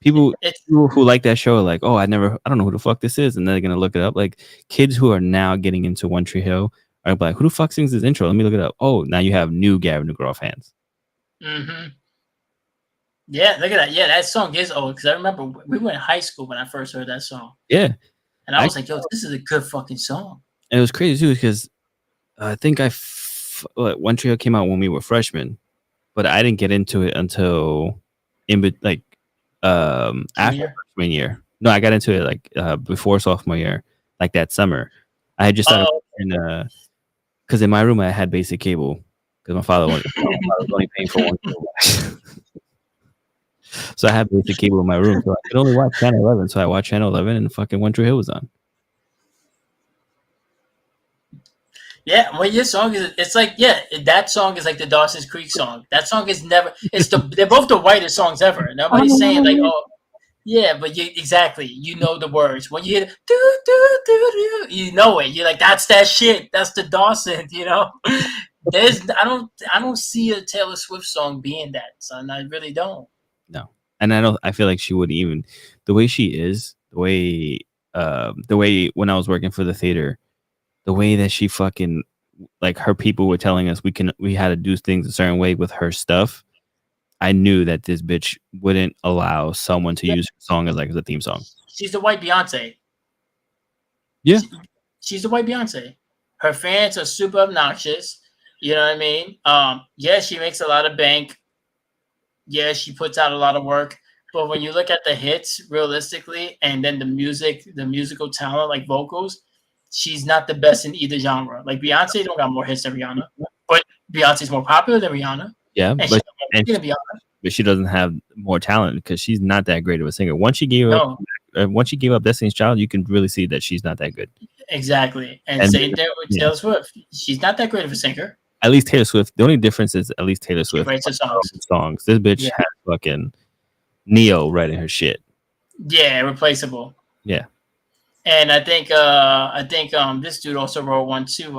people who like that show are like, oh, I don't know who the fuck this is, and they're gonna look it up. Like kids who are now getting into One Tree Hill. I'm like, who the fuck sings this intro? Let me look it up. Oh, now you have new Gavin DeGraw fans. Mm-hmm. Yeah, look at that. Yeah, that song is old because I remember we were in high school when I first heard that song. Yeah. And I was like, yo, this is a good fucking song. And it was crazy too because I think One Tree Hill came out when we were freshmen, but I didn't get into it until after freshman year. No, I got into it like before sophomore year, like that summer. I had just started because in my room I had basic cable because my father was only paying for one cable. So I had basic cable in my room, so I could only watch Channel 11. So I watched Channel 11, and fucking One Tree Hill was on. Yeah, well, your song it's like, yeah, that song is like the Dawson's Creek song. That song is never. They're both the whitest songs ever. Nobody's saying like, oh. Yeah, but exactly. You know the words. When you hear do do do do, you know it. You're like, that's that shit. That's the Dawson. You know. I don't see a Taylor Swift song being that, son. I really don't. No, and I feel like she wouldn't even the way she is, the way when I was working for the theater, the way that she fucking like her people were telling us we had to do things a certain way with her stuff. I knew that this bitch wouldn't allow someone to use her song as a theme song. She's the white Beyonce. Yeah. She's the white Beyonce. Her fans are super obnoxious. You know what I mean? Yeah, she makes a lot of bank. Yeah, she puts out a lot of work. But when you look at the hits realistically, and then the musical talent, like vocals, she's not the best in either genre. Like Beyonce don't got more hits than Rihanna. But Beyonce's more popular than Rihanna. Yeah, but she doesn't have more talent because she's not that great of a singer. Once she gave up Destiny's Child, you can really see that she's not that good. Exactly, and same thing with Taylor Swift. She's not that great of a singer. At least Taylor Swift. The only difference is at least Taylor Swift writes her songs. This bitch has fucking Neo writing her shit. Yeah, replaceable. Yeah, and I think this dude also wrote one too.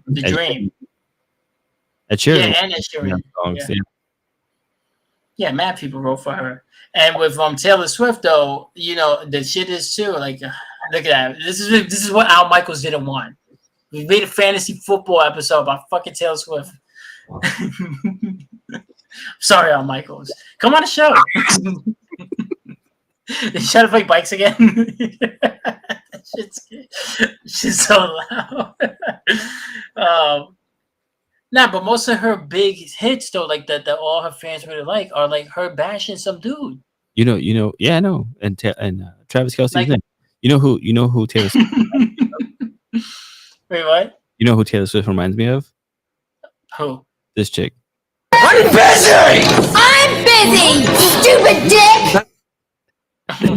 The Dream. Ed Sheeran. Yeah, and Ed Sheeran. Yeah, mad people wrote for her. And with Taylor Swift, though, you know, the shit is too, like, look at that. This is what Al Michaels didn't want. We made a fantasy football episode about fucking Taylor Swift. Sorry, Al Michaels. Come on the show. They try to play bikes again. She's so loud. Nah, but most of her big hits though, like that all her fans really like, are like her bashing some dude. Yeah, I know. And Travis Kelce's Like, name. You know who Taylor Swift. wait, what? You know who Taylor Swift reminds me of? Who? This chick. I'm busy! I'm busy! Stupid dick!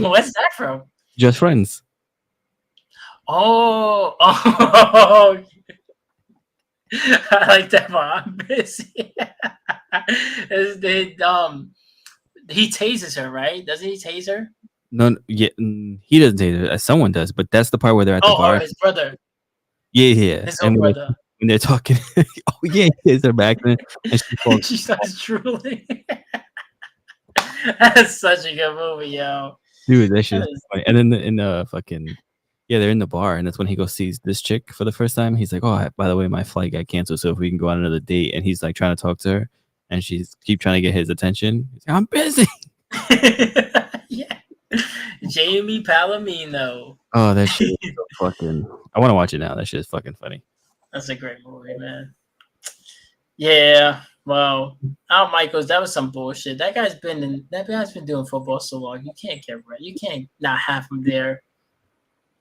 What's that from? Just Friends. Oh, I like that one. I'm busy. He tases her, right? Doesn't he tase her? No, yeah, he doesn't say it. Someone does, but that's the part where they're at the bar. His brother. Yeah. His own brother. When they're talking, oh yeah, it's her back then, and She starts drooling. That's such a good movie, yo. Dude, that shit is funny. And then in the fucking they're in the bar, and that's when he goes sees this chick for the first time. He's like, "Oh, by the way, my flight got canceled, so if we can go on another date." And he's like trying to talk to her, and she's keep trying to get his attention. He's like, "I'm busy." Yeah, Jamie Palomino. Oh, that shit is so fucking. I want to watch it now. That shit is fucking funny. That's a great movie, man. Yeah. Well, Al Michaels, that was some bullshit. That guy's been doing football so long. You can't get right. You can't not have him there.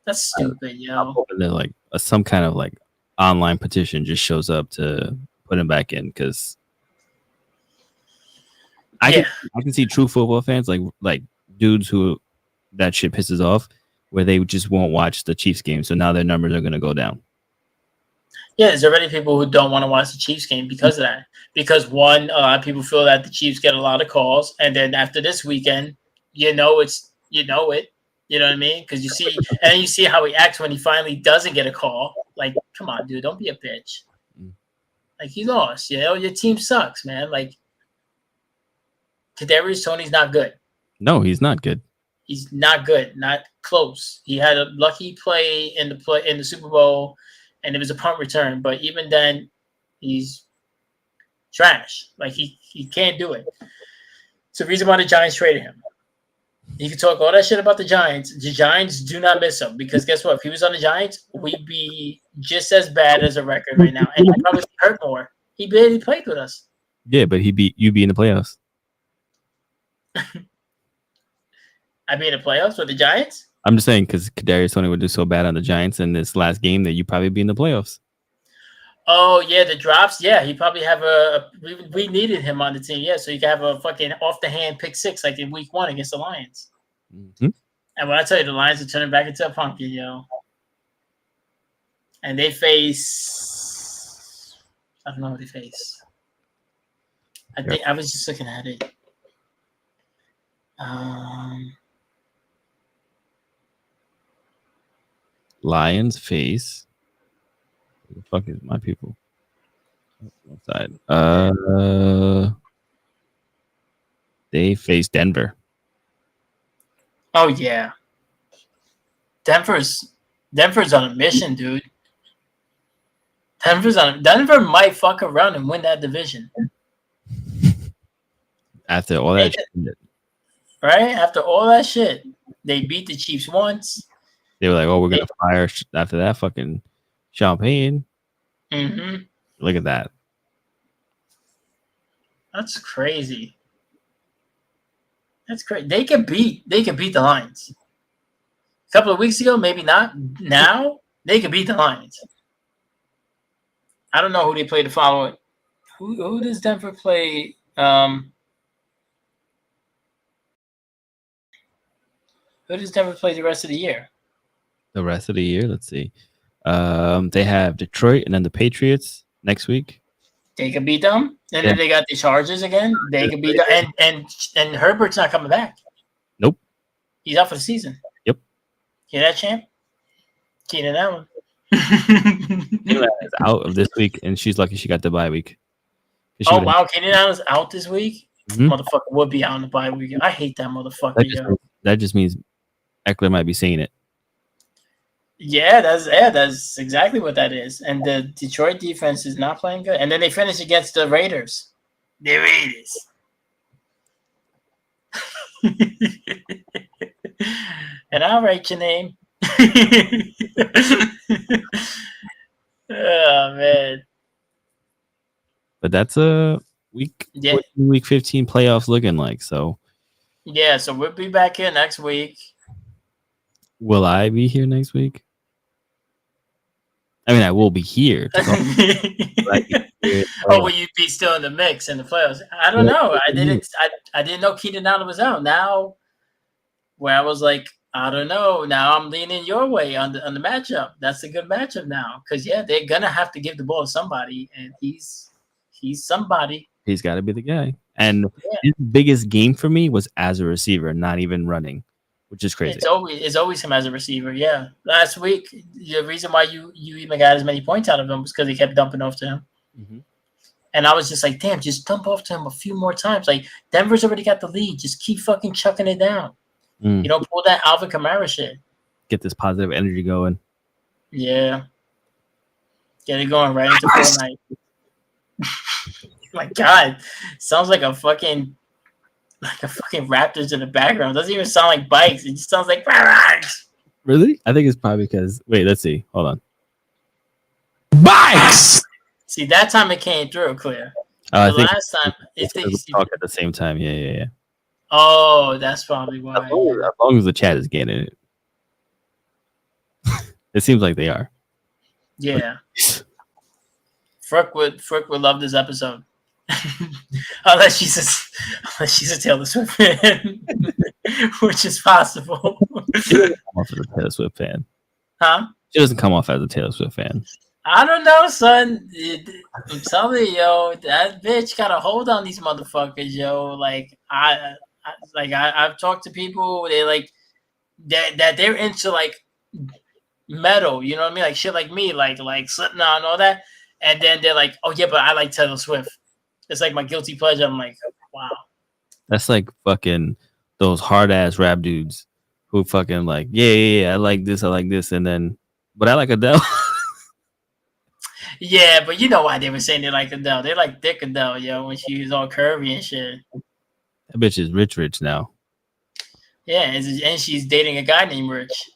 That's stupid, yo. I'm hoping that like some kind of like online petition just shows up to put him back in, because I can see true football fans like dudes who that shit pisses off, where they just won't watch the Chiefs game, so now their numbers are gonna go down. Yeah, there's already people who don't want to watch the Chiefs game because of that. Because one, people feel that the Chiefs get a lot of calls, and then after this weekend, you know it. You know what I mean? Because you see how he acts when he finally doesn't get a call. Like, come on, dude, don't be a bitch. Like, he lost. Your team sucks, man. Like, Kadarius Toney's not good. No, he's not good. He's not good. Not close. He had a lucky play in the Super Bowl, and it was a punt return. But even then, he's trash. Like, he can't do it. It's the reason why the Giants traded him. He can talk all that shit about the Giants. The Giants do not miss him, because guess what? If he was on the Giants, we'd be just as bad as a record right now, and he'd probably hurt more. He barely played with us. Yeah, but you'd be in the playoffs. I'd be in the playoffs with the Giants? I'm just saying, because Kadarius Toney would do so bad on the Giants in this last game that you'd probably be in the playoffs. Oh, yeah, the drops. Yeah, he probably have we needed him on the team. Yeah, so you can have a fucking off-the-hand pick six like in week 1 against the Lions. Mm-hmm. And when I tell you, the Lions are turning back into a pumpkin, yo. And they face... I don't know what they face. I think I was just looking at it. Lions face... Who the fuck is my people? Outside. They face Denver. Oh yeah, Denver's on a mission, dude. Denver might fuck around and win that division. After all that shit. Right? After all that shit, they beat the Chiefs once. They were like, "Oh, we're gonna fire after that fucking champagne." Mm-hmm. Look at that. That's crazy. That's crazy. They could beat the Lions. A couple of weeks ago, maybe not. Now they could beat the Lions. I don't know who they play to follow it. Who does Denver play? Who does Denver play the rest of the year? The rest of the year, let's see. They have Detroit and then the Patriots next week. They could beat them, and then they got the Chargers again. They could beat them, and Herbert's not coming back. Nope, he's out for the season. Yep. Hear that, champ? Keenan Allen. Keenan is out of this week, and she's lucky she got the bye week. Oh wow, Keenan Allen's out this week. Mm-hmm. Motherfucker would be out on the bye week. I hate that motherfucker. That just means Eckler might be saying it. Yeah, that's exactly what that is. And the Detroit defense is not playing good. And then they finish against the Raiders. The Raiders. And I'll write your name. Oh man. But that's a week Yeah. week 15 playoffs looking like. So Yeah, so we'll be back here next week. will I be here next week? I mean, I will be here. To talk, Oh, will you be still in the mix in the playoffs? I don't know. I didn't know Keenan Allen was out. Now, where I was like, I don't know. Now I'm leaning your way on the matchup. That's a good matchup now because they're gonna have to give the ball to somebody, and he's somebody. He's got to be the guy. And Yeah. his biggest game for me was as a receiver, not even running, which is crazy. It's always him as a receiver. Yeah. Last week, the reason why you even got as many points out of him was because he kept dumping off to him. Mm-hmm. And I was just like, damn, just dump off to him a few more times. Like Denver's already got the lead. Just keep fucking chucking it down. You know, pull that Alvin Kamara shit. Get this positive energy going. Yeah. Get it going right into Fortnite. My God. Sounds like a fucking Raptors in the background. It doesn't even sound like bikes. It just sounds like Really? I think it's probably because let's see. Hold on. Bikes! See, that time it came through clear. I the think last time we talk at the same time. Yeah. Oh, that's probably why. As long as the chat is getting it. It seems like they are. Yeah. Frick would love this episode. unless she's a Taylor Swift fan, which is possible. She doesn't come off as a Taylor Swift fan. Huh? She doesn't come off as a Taylor Swift fan. I don't know, son. I'm telling you, yo, that bitch got a hold on these motherfuckers, yo. Like I've talked to people, they like that they're into like metal, you know what I mean? Like shit like me, like Slipknot and all that. And then they're like, oh yeah, but I like Taylor Swift. It's like my guilty pleasure. I'm like, wow. That's like fucking those hard ass rap dudes who fucking like, yeah, I like this, and then but I like Adele. Yeah, but you know why they were saying they like Adele. They like thick Adele, yo, when she was all curvy and shit. That bitch is rich now. Yeah, and she's dating a guy named Rich.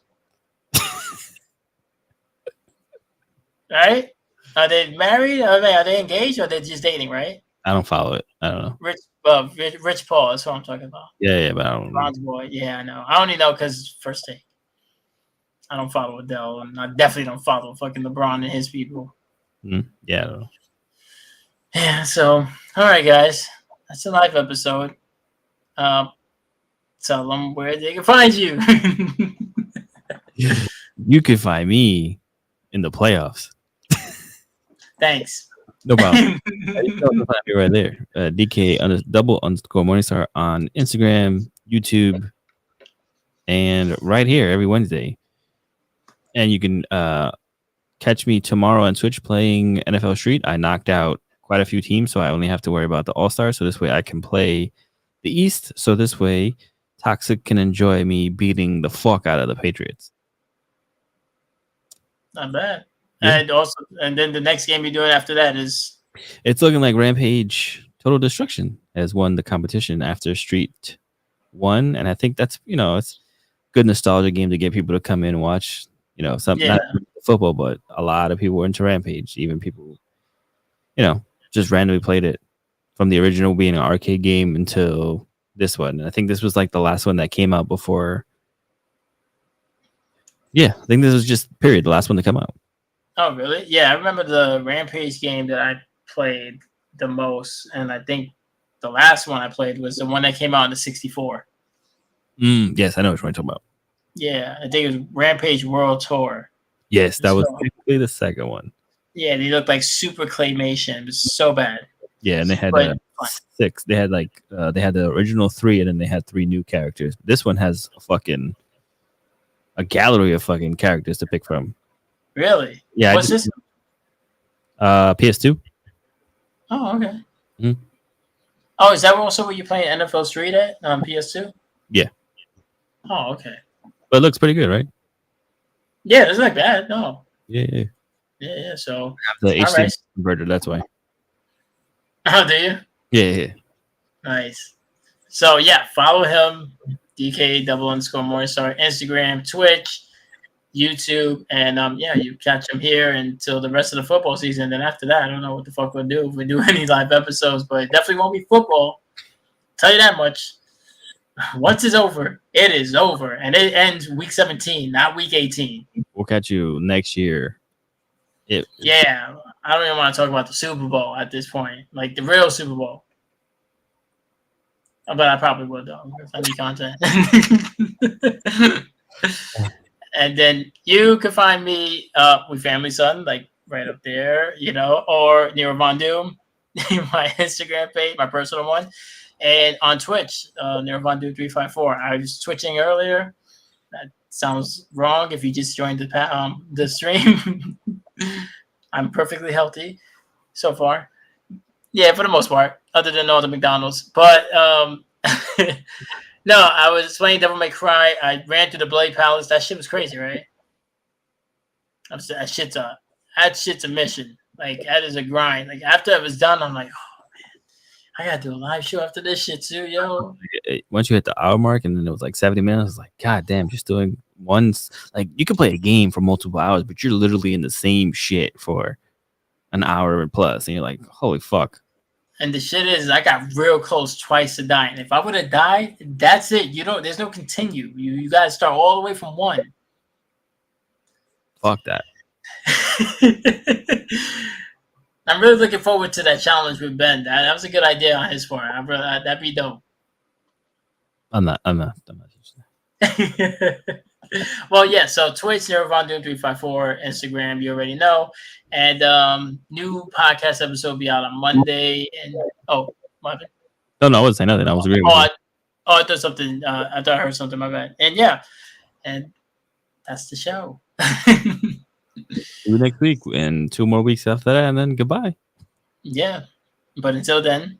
Right? Are they married? Are they engaged, or are they just dating, right? I don't follow it. I don't know. Rich Paul, that's what I'm talking about. Yeah, but I don't know. Bronze boy. Yeah, I know. I only know because First Take. I don't follow Adele, and I definitely don't follow fucking LeBron and his people. Yeah, I don't know. Yeah, so, all right, guys. That's a live episode. Tell them where they can find you. You can find me in the playoffs. Thanks. No problem. Right there. DK_Morningstar on Instagram, YouTube, and right here every Wednesday. And you can catch me tomorrow on Twitch playing NFL Street. I knocked out quite a few teams, so I only have to worry about the All-Stars. So this way I can play the East. So this way Toxic can enjoy me beating the fuck out of the Patriots. Not bad. Yeah. And then the next game you're doing after that is... It's looking like Rampage Total Destruction has won the competition after Street won. And I think that's, it's good nostalgia game to get people to come in and watch, something, not football, but a lot of people were into Rampage. Even people, just randomly played it from the original being an arcade game until this one. And I think this was like the last one that came out before. Yeah, I think this was just the last one to come out. Oh, really? Yeah, I remember the Rampage game that I played the most, and I think the last one I played was the one that came out in the 64. Yes, I know what you're talking about. Yeah, I think it was Rampage World Tour. Yes, that was basically the second one. Yeah, they looked like super claymation. It was so bad. Yeah, and they had 6. They had they had the original 3, and then they had 3 new characters. This one has a gallery of fucking characters to pick from. Really? Yeah. What's this? PS2. Oh, okay. Mm-hmm. Oh, is that also where you're playing NFL Street at on PS2? Yeah. Oh, okay. But it looks pretty good, right? Yeah, it's not bad. No. Yeah. So I have the HDMI converter. That's why. Oh, do you? Yeah. Nice. So yeah, follow him DK_Morningstar, Instagram, Twitch, YouTube, and you catch them here until the rest of the football season. Then after that, I don't know what the fuck we'll do if we do any live episodes, but it definitely won't be football. Tell you that much. Once it's over, it is over, and it ends week 17, not week 18. We'll catch you next year. Yeah, I don't even want to talk about the Super Bowl at this point, like the real Super Bowl. But I probably would though, if I need content. And then you can find me with Family Son, like right up there, or Nero Von Doom, my Instagram page, my personal one, and on Twitch, Nero Von Doom 354. I was twitching earlier. That sounds wrong if you just joined the stream. I'm perfectly healthy so far. Yeah, for the most part, other than all the McDonald's. But no, I was playing Devil May Cry. I ran through the Blade Palace. That shit was crazy, right? That shit's a mission. Like, that is a grind. Like, after it was done, I'm like, oh man, I gotta do a live show after this shit too, yo. Once you hit the hour mark, and then it was like 70 minutes, I was like, God damn, just doing once. Like, you can play a game for multiple hours, but you're literally in the same shit for an hour plus, and you're like, holy fuck. And the shit is, I got real close twice to dying. If I would have died, that's it. There's no continue. You gotta start all the way from one. Fuck that. I'm really looking forward to that challenge with Ben. That was a good idea on his part. That'd be dope. I'm not. Well, yeah. So Twitch, Nero Von Doom 354, Instagram, you already know. And new podcast episode will be out on Monday. And what? No, I wasn't saying nothing. I was agreeing. I thought something. I thought I heard something. My bad. And yeah, and that's the show. See you next week and 2 more weeks after that, and then goodbye. Yeah, but until then,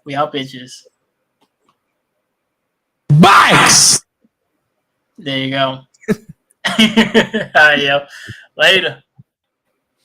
we out, bitches. Bikes. There you go. All right, yo. Later.